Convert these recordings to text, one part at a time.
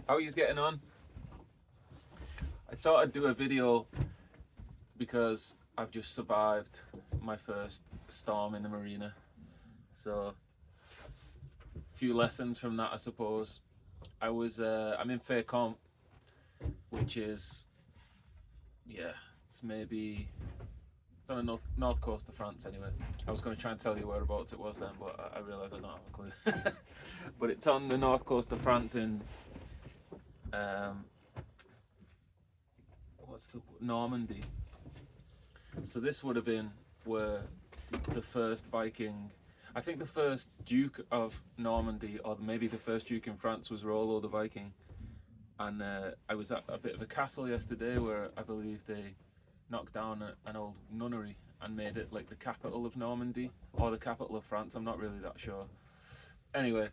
How are you getting on? I thought I'd do a video because I've just survived my first storm in the marina. So, a few lessons from that, I suppose. I'm in Fécamp, which is, yeah, it's on the north coast of France anyway. I was going to try and tell you whereabouts it was then, but I realised I don't have a clue. But it's on the north coast of France in um, Normandy. So this would have been where the first Viking, I think the first Duke of Normandy, or maybe the first Duke in France, was Rollo the Viking. And I was at a bit of a castle yesterday where I believe they knocked down an old nunnery and made it like the capital of Normandy or the capital of France. I'm not really that sure. Anyway,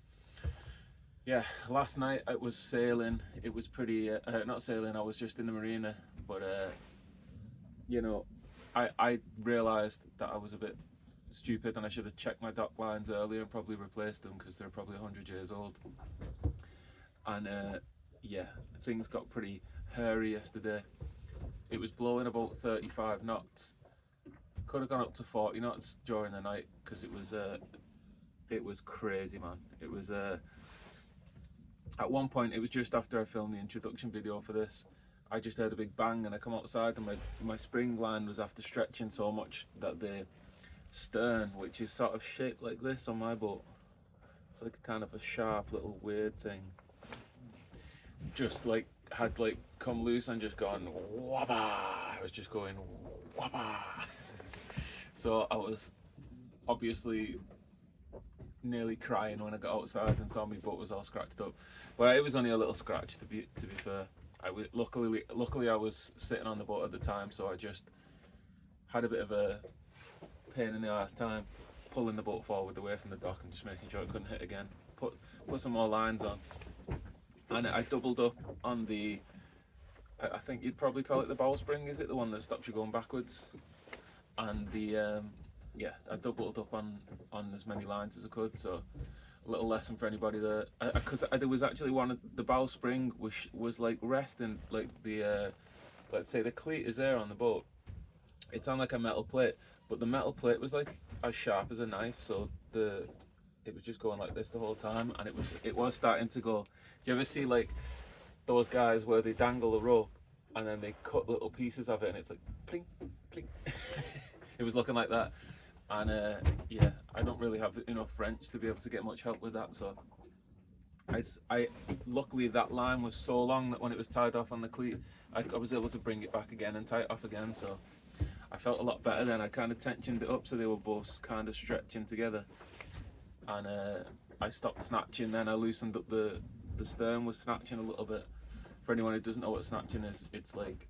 yeah, last night I was sailing. It was pretty, not sailing, I was just in the marina. But, you know, I realised that I was a bit stupid and I should have checked my dock lines earlier and probably replaced them because they're probably 100 years old. And yeah, things got pretty hairy yesterday. It was blowing about 35 knots. Could have gone up to 40 knots during the night because it was crazy, man. It was at one point, it was just after I filmed the introduction video for this. I just heard a big bang and I come outside and my spring line was after stretching so much that the stern, which is sort of shaped like this on my boat, it's like a kind of a sharp little weird thing, just like had like come loose and just gone wabba. I was just going wabba. So I was obviously nearly crying when I got outside and saw my boat was all scratched up. But it was only a little scratch, to be fair. Luckily I was sitting on the boat at the time, so I just had a bit of a pain in the arse time pulling the boat forward away from the dock and just making sure it couldn't hit again. Put some more lines on, and I doubled up on the, I think you'd probably call it the bowspring. Is it the one that stops you going backwards? And the yeah, I doubled up on as many lines as I could. So a little lesson for anybody there, because there was actually one of the bowspring was like resting, like the let's say the cleat is there on the boat. It's on like a metal plate, but the metal plate was like as sharp as a knife, so it was just going like this the whole time, and it was starting to go. Do you ever see like those guys where they dangle a rope and then they cut little pieces of it and it's like pling pling? It was looking like that. And yeah, I don't really have enough French to be able to get much help with that, so I luckily that line was so long that when it was tied off on the cleat, I was able to bring it back again and tie it off again, so I felt a lot better then. I kind of tensioned it up so they were both kind of stretching together, and I stopped snatching. Then I loosened up the stern was snatching a little bit. For anyone who doesn't know what snatching is, it's like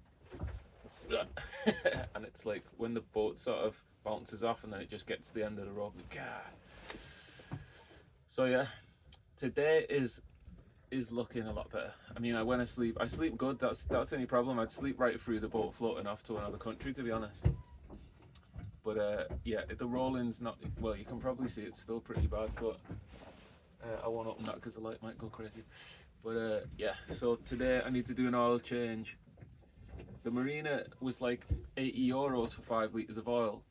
and it's like when the boat sort of bounces off and then it just gets to the end of the rope. So yeah, today is looking a lot better. I mean, when I sleep good. That's the only problem. I'd sleep right through the boat floating off to another country, to be honest. But yeah, the rolling's not, well, you can probably see it's still pretty bad, but I won't open that because the light might go crazy. But yeah, so today I need to do an oil change. The marina was like €80 for 5 litres of oil,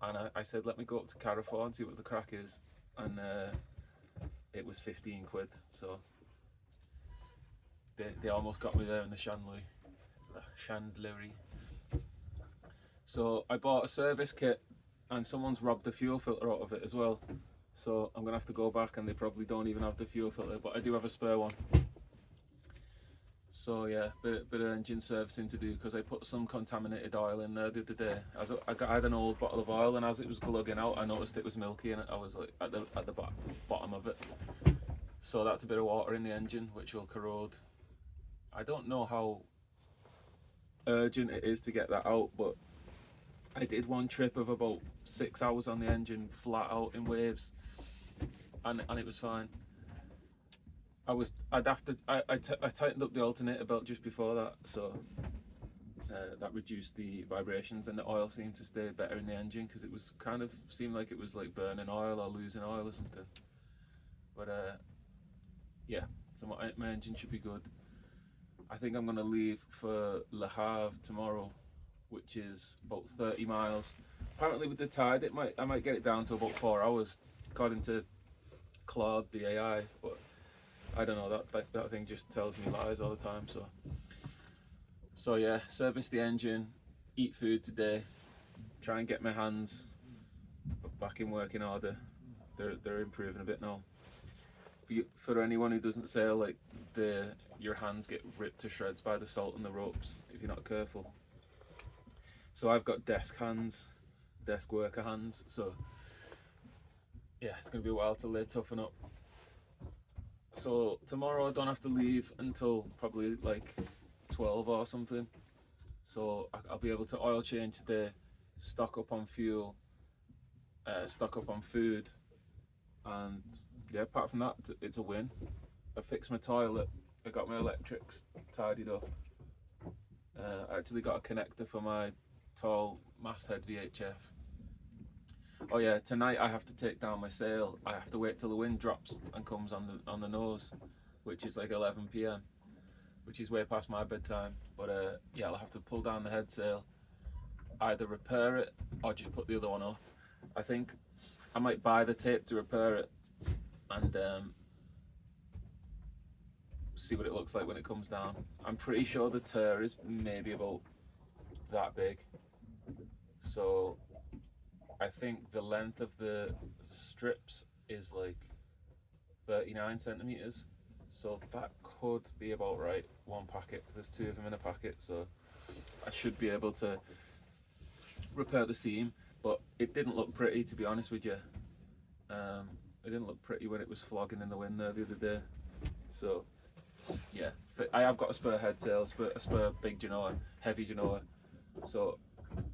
and I said let me go up to Carrefour and see what the crack is, and it was 15 quid, so they almost got me there in the chandlery. So I bought a service kit and someone's robbed the fuel filter out of it as well, so I'm gonna have to go back and they probably don't even have the fuel filter, but I do have a spare one. So yeah, bit of engine servicing to do because I put some contaminated oil in there the other day. I had an old bottle of oil, and as it was glugging out, I noticed it was milky, and I was like at the bottom of it. So that's a bit of water in the engine, which will corrode. I don't know how urgent it is to get that out, but I did one trip of about 6 hours on the engine, flat out in waves, and it was fine. I tightened up the alternator belt just before that, so that reduced the vibrations, and the oil seemed to stay better in the engine because it was kind of seemed like it was like burning oil or losing oil or something. But yeah, so my engine should be good. I think I'm going to leave for Le Havre tomorrow, which is about 30 miles. Apparently with the tide, I might get it down to about 4 hours, according to Claude, the AI. But I don't know, that thing just tells me lies all the time. So yeah, service the engine, eat food today, try and get my hands back in working order. They're improving a bit now. For anyone who doesn't sail, like your hands get ripped to shreds by the salt and the ropes if you're not careful. So I've got desk worker hands. So yeah, it's gonna be a while till they toughen up. So tomorrow I don't have to leave until probably like 12 or something. So I'll be able to oil change today, stock up on fuel, stock up on food, and yeah, apart from that, it's a win. I fixed my toilet, I got my electrics tidied up. I actually got a connector for my tall masthead VHF. Oh yeah, tonight I have to take down my sail. I have to wait till the wind drops and comes on the nose, which is like 11 p.m, which is way past my bedtime. But yeah, I'll have to pull down the head sail, either repair it or just put the other one off. I think I might buy the tape to repair it and see what it looks like when it comes down. I'm pretty sure the tear is maybe about that big. So I think the length of the strips is like 39 centimeters. So that could be about right, one packet. There's 2 of them in a packet, so I should be able to repair the seam. But it didn't look pretty, to be honest with you. It didn't look pretty when it was flogging in the wind there the other day. So yeah, I have got a spare head sail, a spare big Genoa, heavy Genoa. So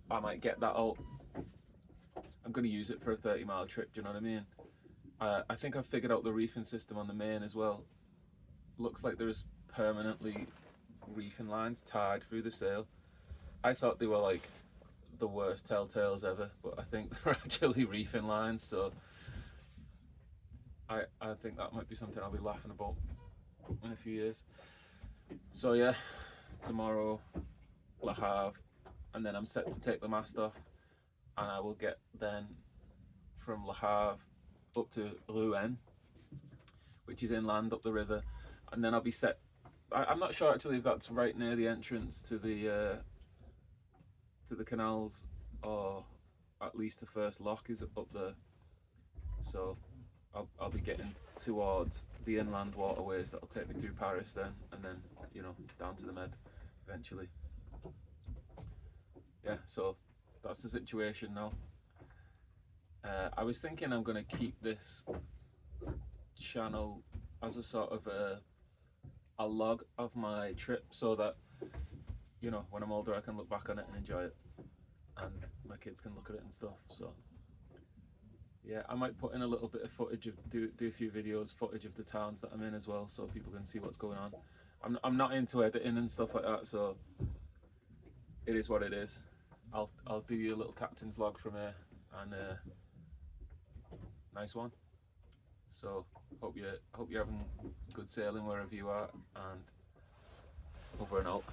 I might get that out. I'm going to use it for a 30-mile trip, do you know what I mean? I think I've figured out the reefing system on the main as well. Looks like there's permanently reefing lines tied through the sail. I thought they were like the worst telltales ever, but I think they're actually reefing lines, so I think that might be something I'll be laughing about in a few years. So yeah, tomorrow Le Havre, and then I'm set to take the mast off, and I will get then from Le Havre up to Rouen, which is inland up the river, and then I'll be set. I'm not sure actually if that's right near the entrance to the canals, or at least the first lock is up there. So I'll be getting towards the inland waterways that'll take me through Paris then, and then, you know, down to the Med eventually. Yeah, so that's the situation now. I was thinking I'm going to keep this channel as a sort of a log of my trip, so that, you know, when I'm older I can look back on it and enjoy it, and my kids can look at it and stuff. So yeah, I might put in a little bit of footage of do a few videos, footage of the towns that I'm in as well, so people can see what's going on. I'm not into editing and stuff like that, so it is what it is. I'll do you a little captain's log from here, and nice one. So hope you're having good sailing wherever you are, and over and out.